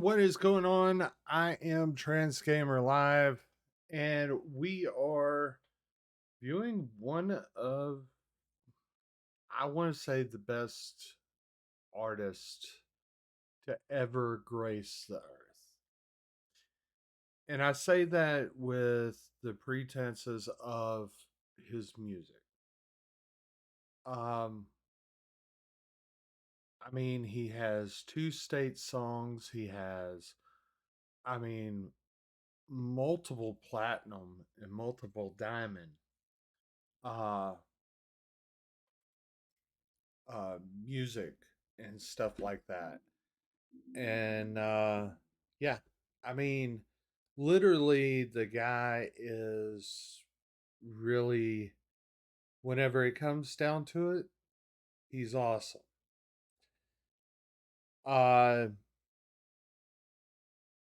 What is going on? I am Trans Gamer Live, and we are viewing one of, I want to say, the best artists to ever grace the earth. And I say that with the pretenses of his music. Um, I mean, he has two state songs. He has, I mean, multiple platinum and multiple diamond. Uh, Music and stuff like that. And yeah, I mean, literally, the guy is really, whenever it comes down to it, he's awesome. Uh,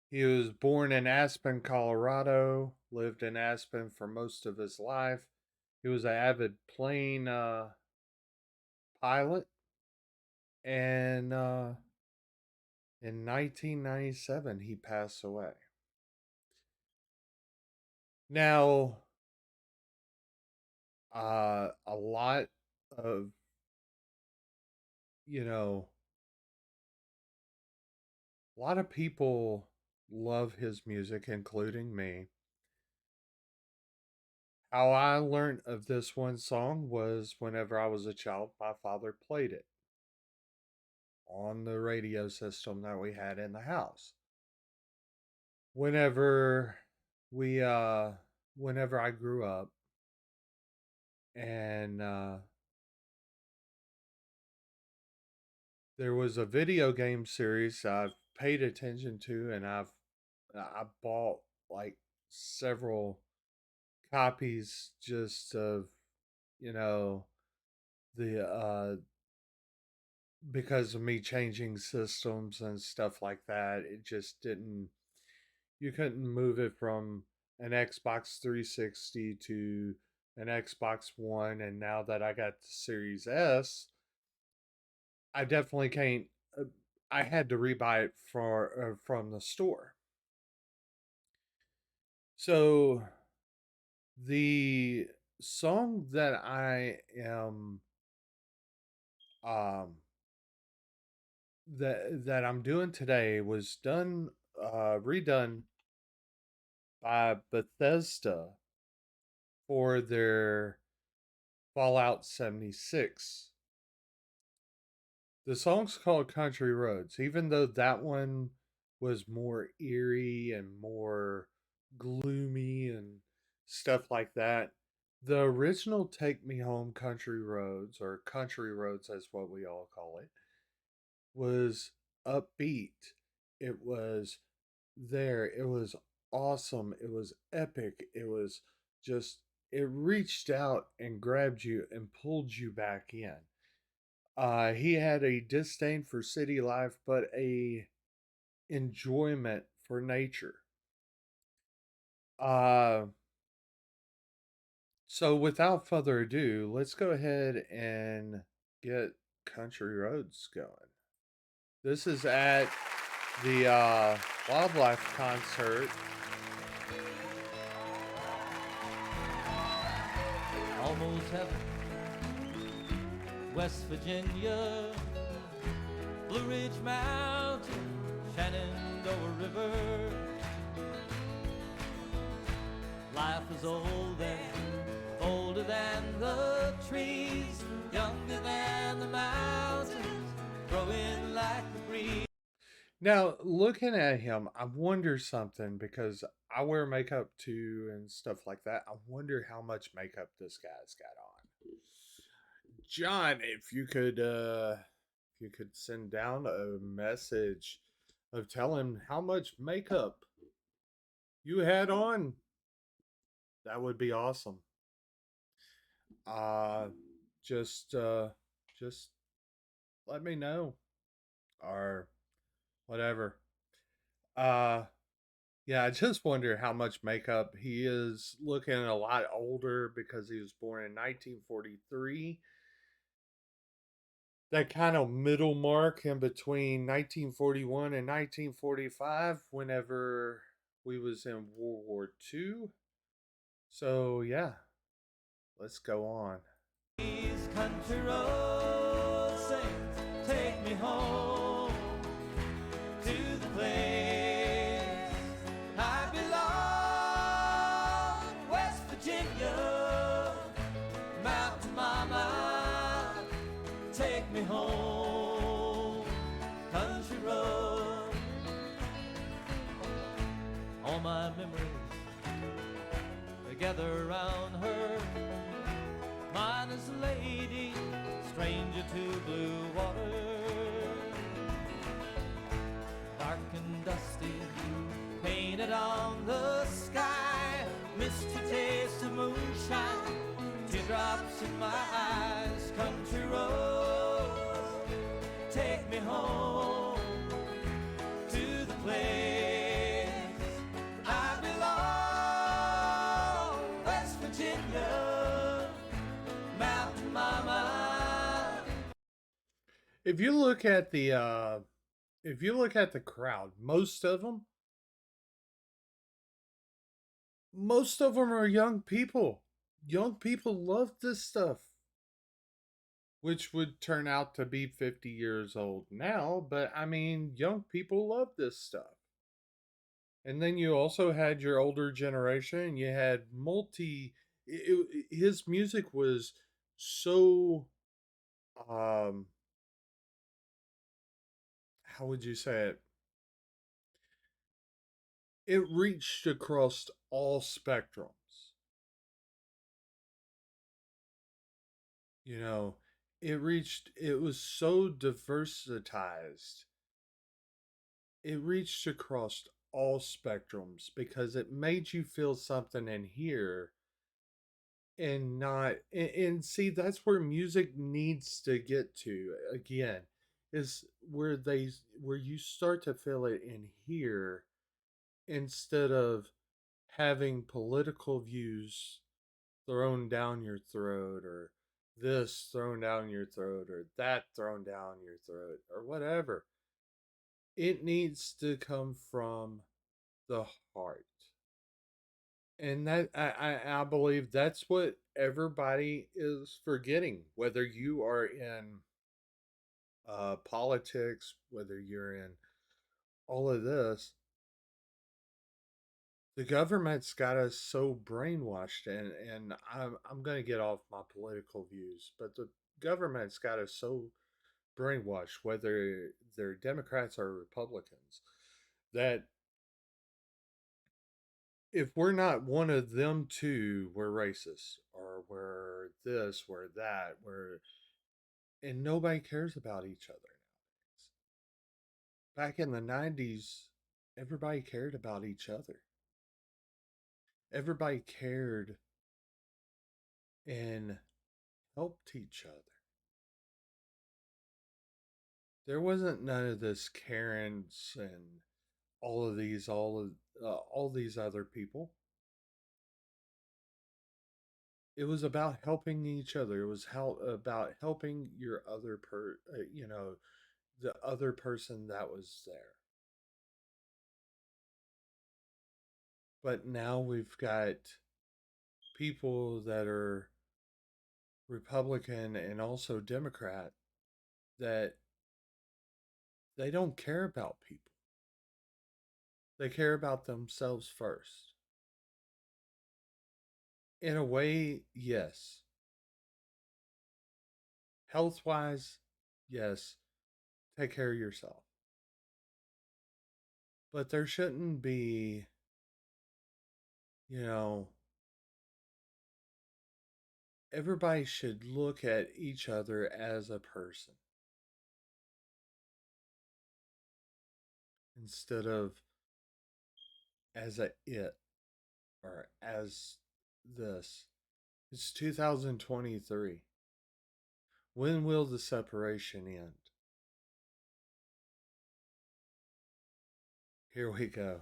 he was born in Aspen, Colorado, lived in Aspen for most of his life. He was an avid plane pilot, and in 1997, he passed away. Now, a lot of, you know, a lot of people love his music, including me. How I learned of this one song was whenever I was a child, my father played it on the radio system that we had in the house. Whenever we, whenever I grew up, and there was a video game series I've paid attention to, and I bought like several copies just of, you know, the because of me changing systems and stuff like that. It just didn't, you couldn't move it from an Xbox 360 to an Xbox One, and now that I got the Series S, I definitely can't. I had to rebuy it from the store. So the song that I am um that I'm doing today was done redone by Bethesda for their Fallout 76. The song's called Country Roads, even though that one was more eerie and more gloomy and stuff like that. The original Take Me Home Country Roads, or Country Roads as what we all call it, was upbeat. It was there. It was awesome. It was epic. It was just, it reached out and grabbed you and pulled you back in. He had a disdain for city life, but a enjoyment for nature. Uh, so without further ado, let's go ahead and get Country Roads going. This is at the wildlife concert. Almost heaven, West Virginia, Blue Ridge Mountain, Shenandoah River. Life is old and older than the trees, younger than the mountains, growing like the breeze. Now, looking at him, I wonder something because I wear makeup too and stuff like that. I wonder how much makeup this guy's got on. John, if you could send down a message of telling how much makeup you had on, that would be awesome. Uh just just let me know or whatever. Uh Yeah, I just wonder how much makeup he is, looking a lot older because he was born in 1943. that kind of middle mark in between 1941 and 1945 whenever we was in World War II. So yeah, let's go on. These country roads sing, take me home to the place I belong. West Virginia, Mountain Mama, take me home. Country road, all my memories together around her. Mine is a lady, stranger to blue water. Dark and dusty, painted on the sky. Misty taste of moonshine, teardrops in my eyes. Country roads, take me home to the place I belong. West Virginia, Mountain Mama. If you look at the crowd, most of them are young people. Young people love this stuff, which would turn out to be 50 years old now, but I mean, young people love this stuff. And then you also had your older generation, you had his music was so um how would you say it? It reached across all spectrums. You know, it was so diversitized. It reached across all spectrums because it made you feel something in here and not and see that's where music needs to get to again is where you start to feel it in here instead of having political views thrown down your throat or this thrown down your throat or that thrown down your throat or whatever. It needs to come from the heart. And that I believe that's what everybody is forgetting, whether you are in politics, whether you're in all of this. The government's got us so brainwashed, and I'm going to get off my political views, but the government's got us so brainwashed, whether they're Democrats or Republicans, that if we're not one of them two, we're racist or we're this, we're that, and nobody cares about each other nowadays. Back in the 90s, everybody cared about each other. Everybody cared and helped each other. There wasn't none of this Karens and all these other people. It was about helping each other. It was about helping your the other person that was there. But now we've got people that are Republican and also Democrat that they don't care about people. They care about themselves first. In a way, yes. Health wise, yes. Take care of yourself. But there shouldn't be, you know, everybody should look at each other as a person instead of as a it or as this. It's 2023. When will the separation end? Here we go.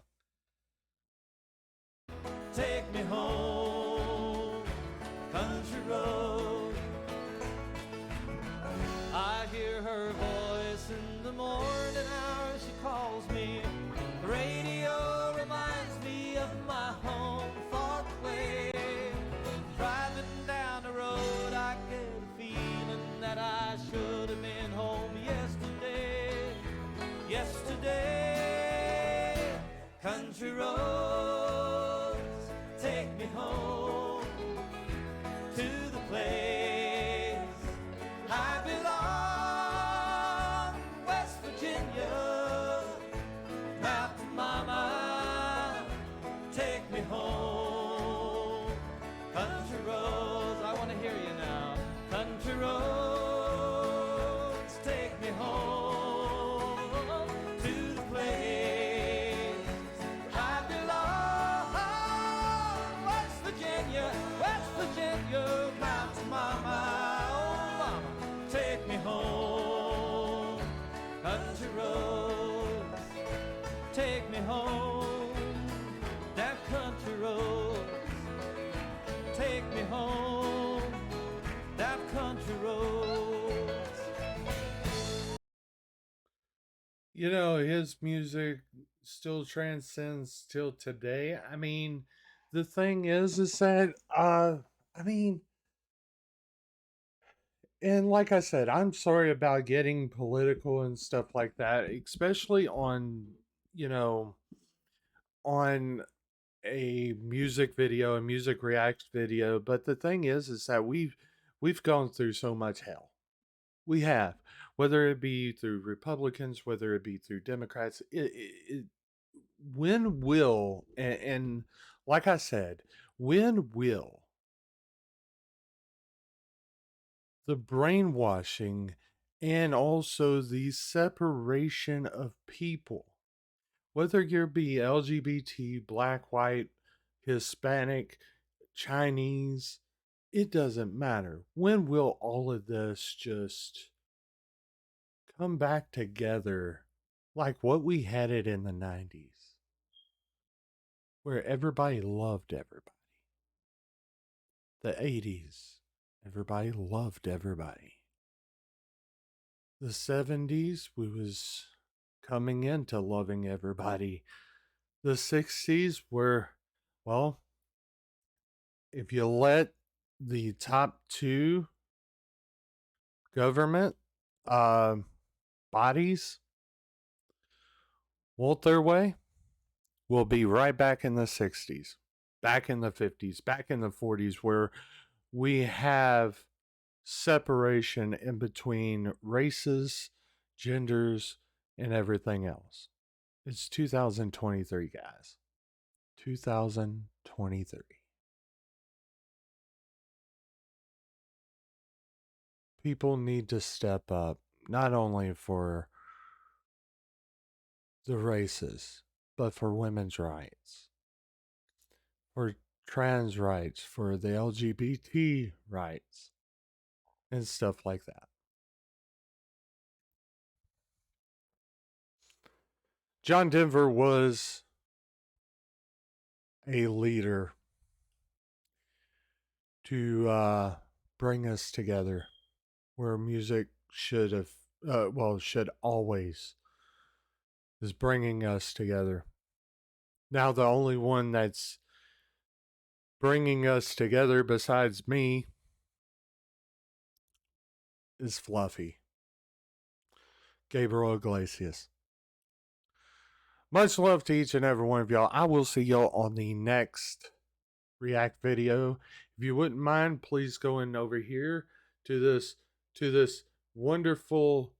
Take me home, country road. I hear country roads take me home to the place I belong. West Virginia, Mountain Mama, take me home. Country roads, I want to hear you now. Country roads take me home to the place I belong. West Virginia, Mountain Mama, oh mama, take me home. Country roads, take me home. That country roads, take me home. That country roads. You know, his music still transcends till today. I mean, the thing is that I mean, and like I said, I'm sorry about getting political and stuff like that, especially on, you know, on a music video, a music react video. But the thing is that we've gone through so much hell. We have, whether it be through Republicans, whether it be through Democrats. When will and like I said, when will the brainwashing and also the separation of people, whether you be LGBT, black, white, Hispanic, Chinese, it doesn't matter. When will all of this just come back together like what we had it in the 90s, where everybody loved everybody? The 80s, everybody loved everybody. The 70s, we was coming into loving everybody. The 60s were, well, if you let the top two government uh, bodies want their way, we'll be right back in the 60s, back in the 50s, back in the 40s, where we have separation in between races, genders, and everything else. It's 2023, guys. 2023. People need to step up, not only for the races, but for women's rights, for trans rights, for the LGBT rights, and stuff like that. John Denver was a leader to bring us together where music should have, should always, is bringing us together. Now, the only one that's bringing us together besides me is Fluffy, Gabriel Iglesias. Much love to each and every one of y'all. I will see y'all on the next React video. If you wouldn't mind, please go in over here to this wonderful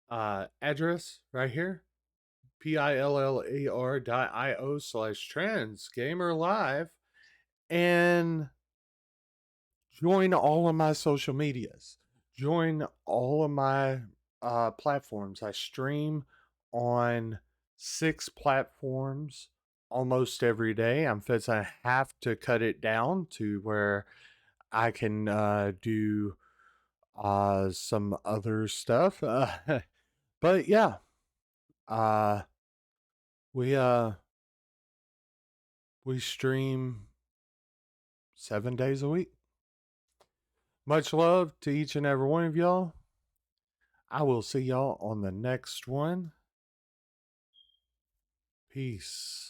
address right here, pillar.io/transgamerlive, and join all of my social medias. Join all of my platforms. I stream on 6 platforms almost every day. I'm fixing to have to cut it down to where I can do some other stuff. But yeah, uh, we stream 7 days a week. Much love to each and every one of y'all. I will see y'all on the next one. Peace.